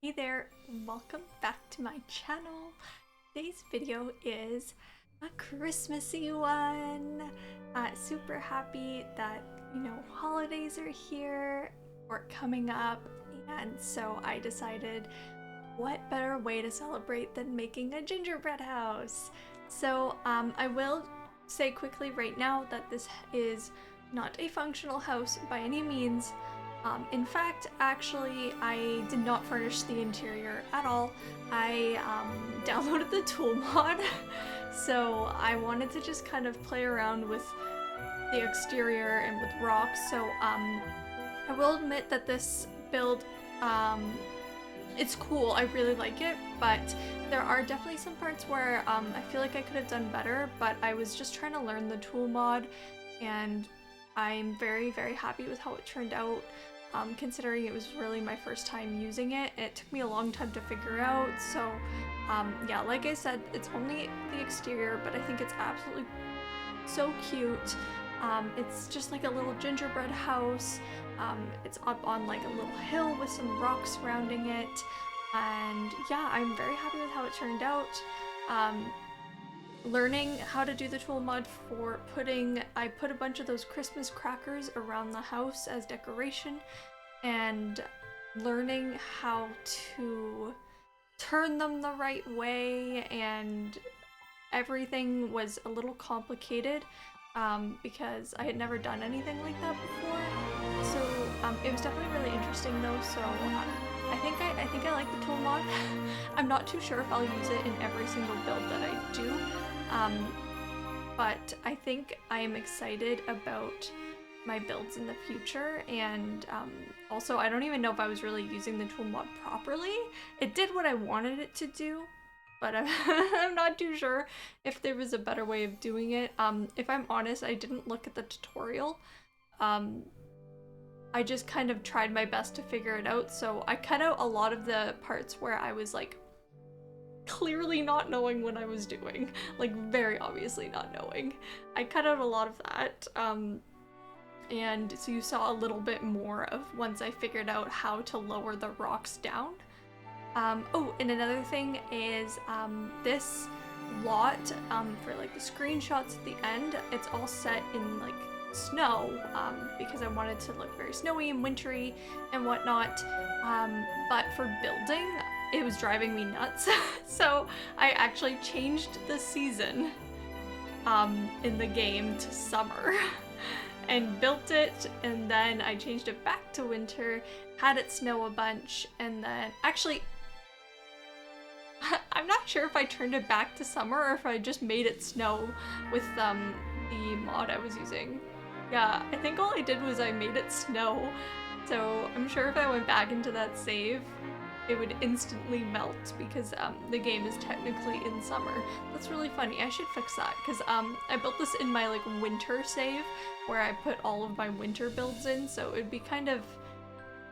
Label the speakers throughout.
Speaker 1: Hey there, welcome back to my channel. Today's video is a Christmassy one. Super happy that, holidays are here or coming up, and so I decided what better way to celebrate than making a gingerbread house. So I will say quickly right now that this is not a functional house by any means. In fact, actually, I did not furnish the interior at all. I downloaded the tool mod, so I wanted to just kind of play around with the exterior and with rocks. So I will admit that this build, it's cool. I really like it, but there are definitely some parts where I feel like I could have done better, but I was just trying to learn the tool mod, and I'm very, very happy with how it turned out. Considering it was really my first time using it. It took me a long time to figure out, so yeah, like I said, it's only the exterior, but I think it's absolutely so cute. It's just like a little gingerbread house. It's up on like a little hill with some rocks surrounding it, and yeah, I'm very happy with how it turned out. Learning how to do the tool mod for I put a bunch of those Christmas crackers around the house as decoration, and learning how to turn them the right way, and everything was a little complicated because I had never done anything like that before. So it was definitely really interesting though, so I think I like the tool mod. I'm not too sure if I'll use it in every single build that I do, but I think I am excited about my builds in the future, and also I don't even know if I was really using the tool mod properly. It did what I wanted it to do, but I'm not too sure if there was a better way of doing it. If I'm honest, I didn't look at the tutorial. I just kind of tried my best to figure it out, so I cut out a lot of the parts where I was like clearly not knowing what I was doing, like very obviously not knowing. I cut out a lot of that, and so you saw a little bit more of once I figured out how to lower the rocks down. Oh, and another thing is this lot, for like the screenshots at the end, it's all set in like snow, because I wanted to look very snowy and wintry and whatnot, but for building, it was driving me nuts. So I actually changed the season in the game to summer and built it, and then I changed it back to winter, had it snow a bunch, and then actually I'm not sure if I turned it back to summer or if I just made it snow with the mod I was using. Yeah, I think all I did was I made it snow, so I'm sure if I went back into that save, it would instantly melt because the game is technically in summer. That's really funny. I should fix that because I built this in my like winter save where I put all of my winter builds in, so it'd be kind of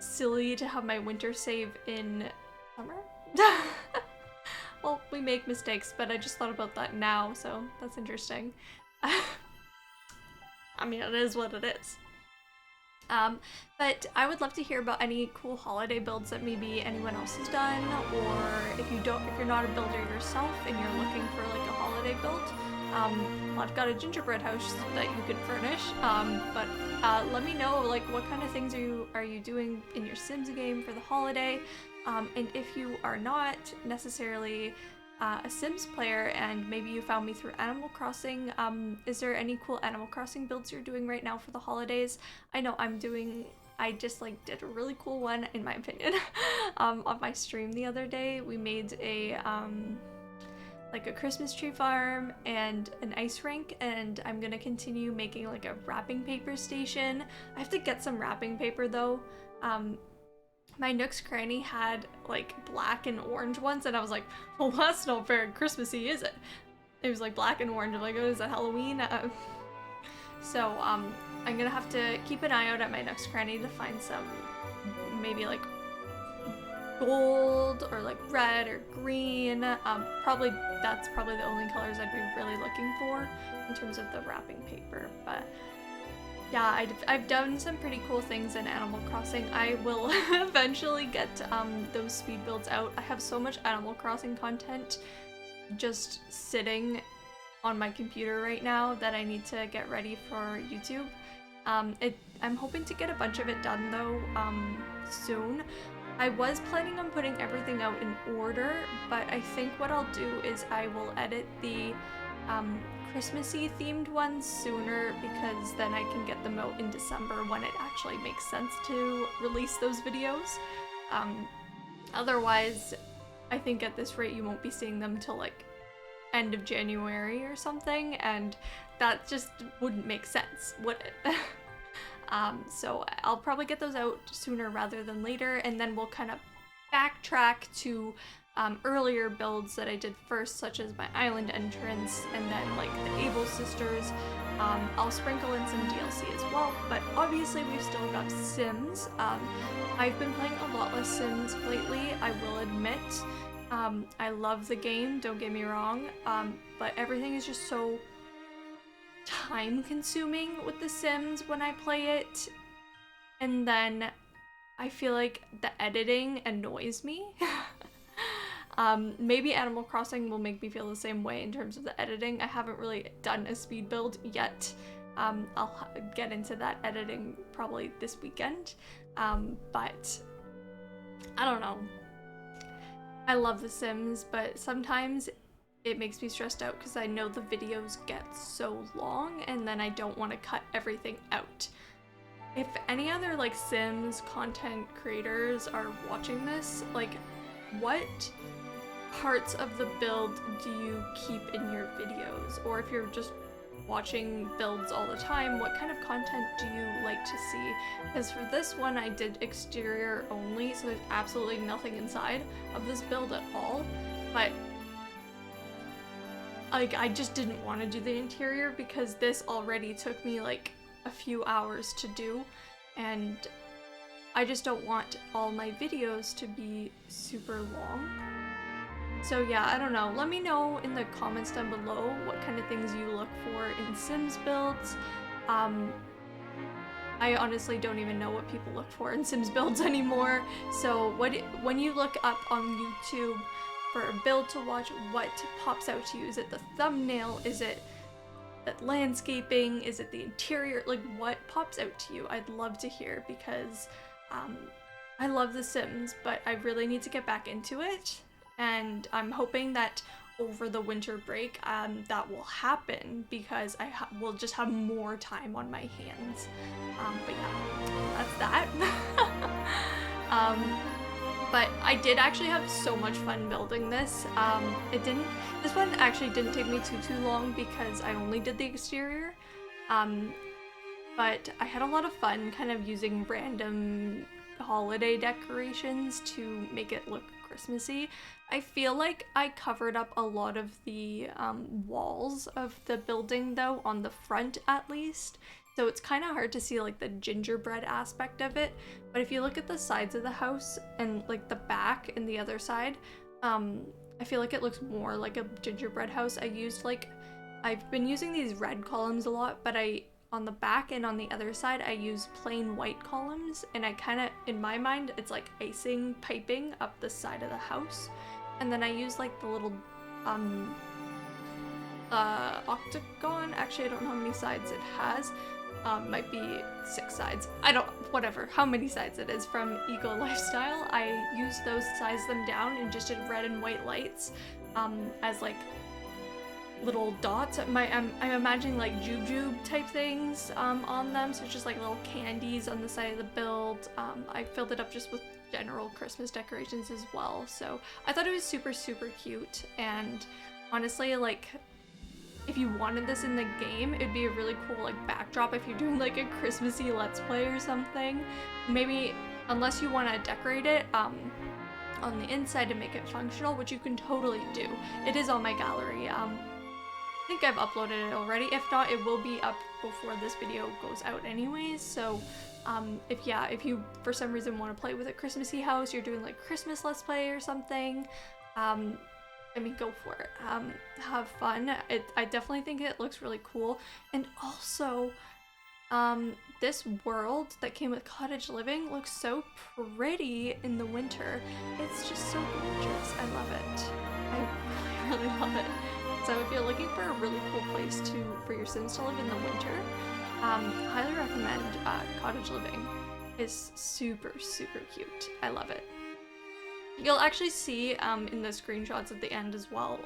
Speaker 1: silly to have my winter save in summer. Well, we make mistakes, but I just thought about that now, so that's interesting. I mean, it is what it is. But I would love to hear about any cool holiday builds that maybe anyone else has done, or if you're not a builder yourself and you're looking for like a holiday build. I've got a gingerbread house that you could furnish, but let me know like what kind of things are you doing in your Sims game for the holiday, and if you are not necessarily a Sims player and maybe you found me through Animal Crossing, is there any cool Animal Crossing builds you're doing right now for the holidays? I know I just like did a really cool one in my opinion on my stream the other day. We made a like a Christmas tree farm and an ice rink, and I'm gonna continue making like a wrapping paper station. I have to get some wrapping paper though. My Nook's Cranny had like black and orange ones, and I was like, well, that's not very Christmassy, is it? It was like black and orange. I'm like, oh, is that Halloween? So I'm gonna have to keep an eye out at my Nook's Cranny to find some maybe like gold or like red or green. That's probably the only colors I'd be really looking for in terms of the wrapping paper. But yeah, I've done some pretty cool things in Animal Crossing. I will eventually get those speed builds out. I have so much Animal Crossing content just sitting on my computer right now that I need to get ready for YouTube. I'm hoping to get a bunch of it done though soon. I was planning on putting everything out in order, but I think what I'll do is I will edit the Christmassy themed ones sooner, because then I can get them out in December when it actually makes sense to release those videos. Otherwise, I think at this rate you won't be seeing them till like end of January or something, and that just wouldn't make sense, would it? So I'll probably get those out sooner rather than later, and then we'll kind of backtrack to earlier builds that I did first, such as my island entrance, and then like the Able Sisters. I'll sprinkle in some DLC as well, but obviously we've still got Sims. I've been playing a lot less Sims lately, I will admit. I love the game, don't get me wrong, but everything is just so time consuming with The Sims when I play it, and then I feel like the editing annoys me. Maybe Animal Crossing will make me feel the same way in terms of the editing. I haven't really done a speed build yet. I'll get into that editing probably this weekend, but I don't know. I love The Sims, but sometimes it makes me stressed out because I know the videos get so long and then I don't want to cut everything out. If any other like Sims content creators are watching this, like what parts of the build do you keep in your videos? Or if you're just watching builds all the time, what kind of content do you like to see? Because for this one I did exterior only, so there's absolutely nothing inside of this build at all, but like I just didn't want to do the interior because this already took me like a few hours to do, and I just don't want all my videos to be super long. So yeah, I don't know. Let me know in the comments down below what kind of things you look for in Sims builds. I honestly don't even know what people look for in Sims builds anymore. So when you look up on YouTube for a build to watch, what pops out to you? Is it the thumbnail? Is it the landscaping? Is it the interior? Like what pops out to you? I'd love to hear, because I love The Sims, but I really need to get back into it. And I'm hoping that over the winter break that will happen, because I will just have more time on my hands. But yeah, that's that. But I did actually have so much fun building this. This one actually didn't take me too long because I only did the exterior. But I had a lot of fun kind of using random holiday decorations to make it look Christmassy. I feel like I covered up a lot of the walls of the building though, on the front at least. So it's kind of hard to see like the gingerbread aspect of it. But if you look at the sides of the house and like the back and the other side, I feel like it looks more like a gingerbread house. I've been using these red columns a lot, but on the back and on the other side, I use plain white columns, and I kind of, in my mind, it's like icing piping up the side of the house. And then I use like the little octagon. Actually, I don't know how many sides it has. Might be 6 sides. Whatever, how many sides it is from Eco Lifestyle. I used those, sized them down, and just did red and white lights as like little dots. I'm imagining like jujube type things on them, so it's just like little candies on the side of the build. I filled it up just with general Christmas decorations as well, so I thought it was super cute. And honestly, like if you wanted this in the game, it'd be a really cool like backdrop if you're doing like a Christmassy let's play or something. Maybe, unless you want to decorate it on the inside to make it functional, which you can totally do. It is on my gallery. I think I've uploaded it already. If not, it will be up before this video goes out anyways. So if you for some reason want to play with a Christmassy house, you're doing like Christmas let's play or something, I mean, go for it. Have fun. I definitely think it looks really cool. And also, This world that came with cottage living looks so pretty in the winter. It's just so gorgeous. I love it. I really, really love it. So if you're looking for a really cool place for your Sims to live in the winter, highly recommend cottage living. It's super, super cute. I love it. You'll actually see in the screenshots at the end as well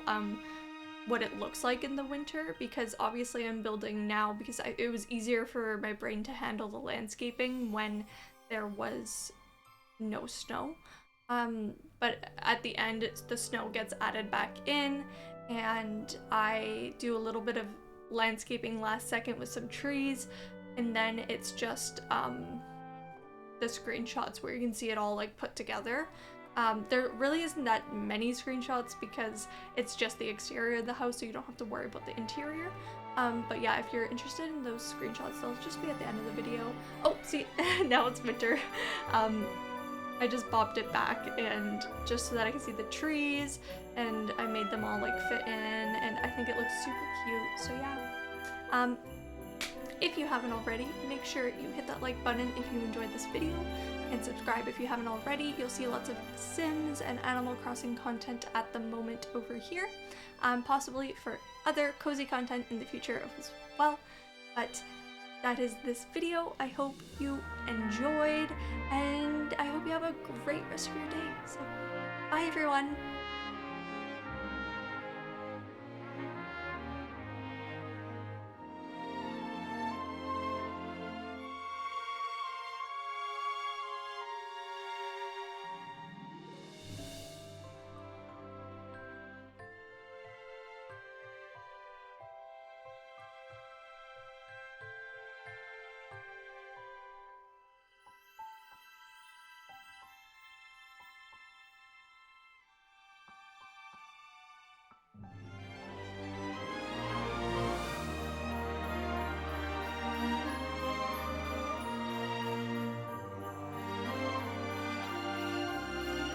Speaker 1: what it looks like in the winter, because obviously I'm building now because it was easier for my brain to handle the landscaping when there was no snow. But at the end, the snow gets added back in, and I do a little bit of landscaping last second with some trees, and then it's just the screenshots where you can see it all like put together. There really isn't that many screenshots because it's just the exterior of the house, so you don't have to worry about the interior. But yeah, if you're interested in those screenshots, they'll just be at the end of the video. Oh, see, now it's winter. I just bobbed it back, and just so that I can see the trees, and I made them all like fit in, and I think it looks super cute. So yeah. If you haven't already, make sure you hit that like button if you enjoyed this video, and subscribe if you haven't already. You'll see lots of Sims and Animal Crossing content at the moment over here, possibly for other cozy content in the future as well. But that is this video. I hope you enjoyed, and I hope you have a great rest of your day. So bye everyone!